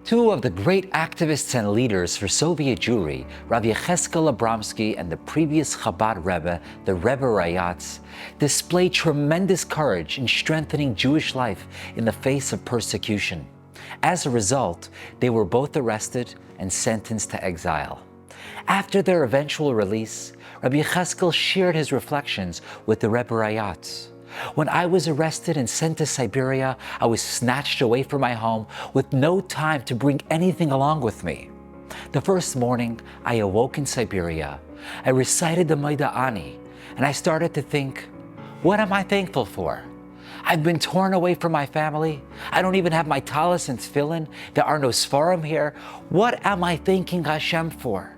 Two of the great activists and leaders for Soviet Jewry, Rabbi Abramsky and the previous Chabad Rebbe, the Rebbe Rayatz, displayed tremendous courage in strengthening Jewish life in the face of persecution. As a result, they were both arrested and sentenced to exile. After their eventual release, Rabbi Yecheskel shared his reflections with the Rebbe Rayatz. When I was arrested and sent to Siberia, I was snatched away from my home with no time to bring anything along with me. The first morning I awoke in Siberia, I recited the Moida Ani, and I started to think, what am I thankful for? I've been torn away from my family. I don't even have my talis and tefillin. There are no svarim here. What am I thanking Hashem for?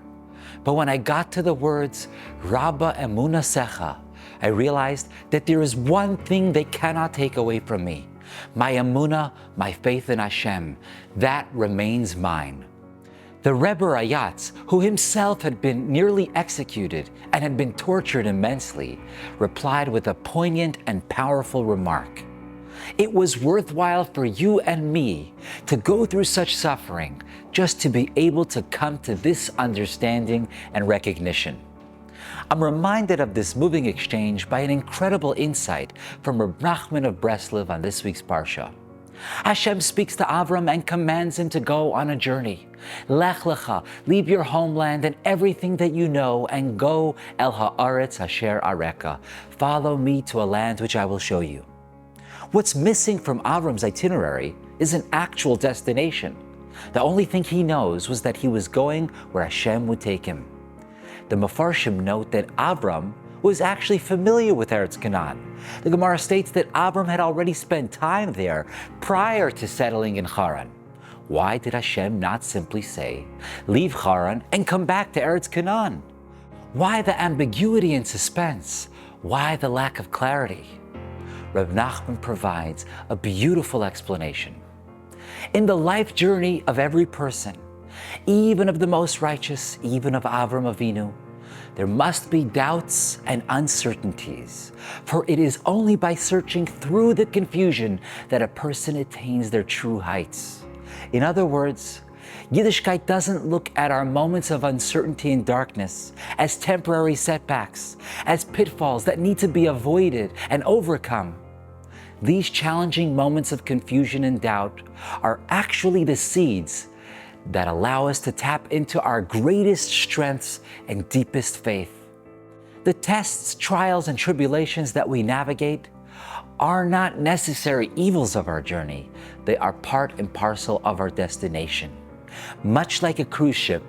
But when I got to the words, Rabba Emuna Secha, I realized that there is one thing they cannot take away from me. My emunah, my faith in Hashem, that remains mine. The Rebbe Rayatz, who himself had been nearly executed and had been tortured immensely, replied with a poignant and powerful remark. It was worthwhile for you and me to go through such suffering just to be able to come to this understanding and recognition. I'm reminded of this moving exchange by an incredible insight from Reb Nachman of Breslov on this week's Parsha. Hashem speaks to Avram and commands him to go on a journey. Lech, Lecha, leave your homeland and everything that you know and go el haaretz asher areka. Follow me to a land which I will show you. What's missing from Avram's itinerary is an actual destination. The only thing he knows was that he was going where Hashem would take him. The Mefarshim note that Avram was actually familiar with Eretz Canaan. The Gemara states that Avram had already spent time there prior to settling in Haran. Why did Hashem not simply say, leave Haran and come back to Eretz Canaan? Why the ambiguity and suspense? Why the lack of clarity? Reb Nachman provides a beautiful explanation. In the life journey of every person, even of the most righteous, even of Avram Avinu, there must be doubts and uncertainties, for it is only by searching through the confusion that a person attains their true heights. In other words, Yiddishkeit doesn't look at our moments of uncertainty and darkness as temporary setbacks, as pitfalls that need to be avoided and overcome. These challenging moments of confusion and doubt are actually the seeds that allow us to tap into our greatest strengths and deepest faith. The tests, trials, and tribulations that we navigate are not necessary evils of our journey. They are part and parcel of our destination. Much like a cruise ship,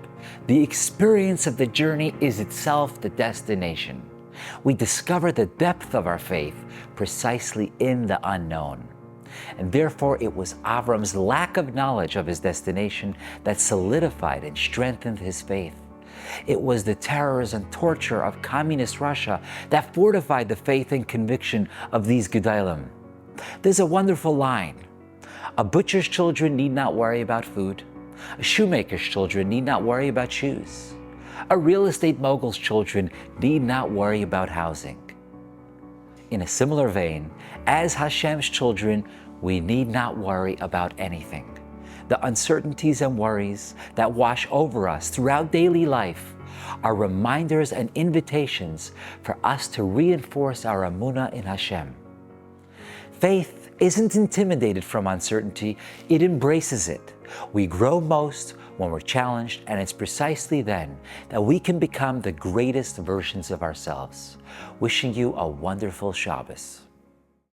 the experience of the journey is itself the destination. We discover the depth of our faith precisely in the unknown. And therefore it was Avram's lack of knowledge of his destination that solidified and strengthened his faith. It was the terrors and torture of communist Russia that fortified the faith and conviction of these Gedalim. There's a wonderful line. A butcher's children need not worry about food. A shoemaker's children need not worry about shoes. A real estate mogul's children need not worry about housing. In a similar vein, as Hashem's children, we need not worry about anything. The uncertainties and worries that wash over us throughout daily life are reminders and invitations for us to reinforce our emunah in Hashem. Faith isn't intimidated from uncertainty, it embraces it. We grow most when we're challenged, and it's precisely then that we can become the greatest versions of ourselves. Wishing you a wonderful Shabbos.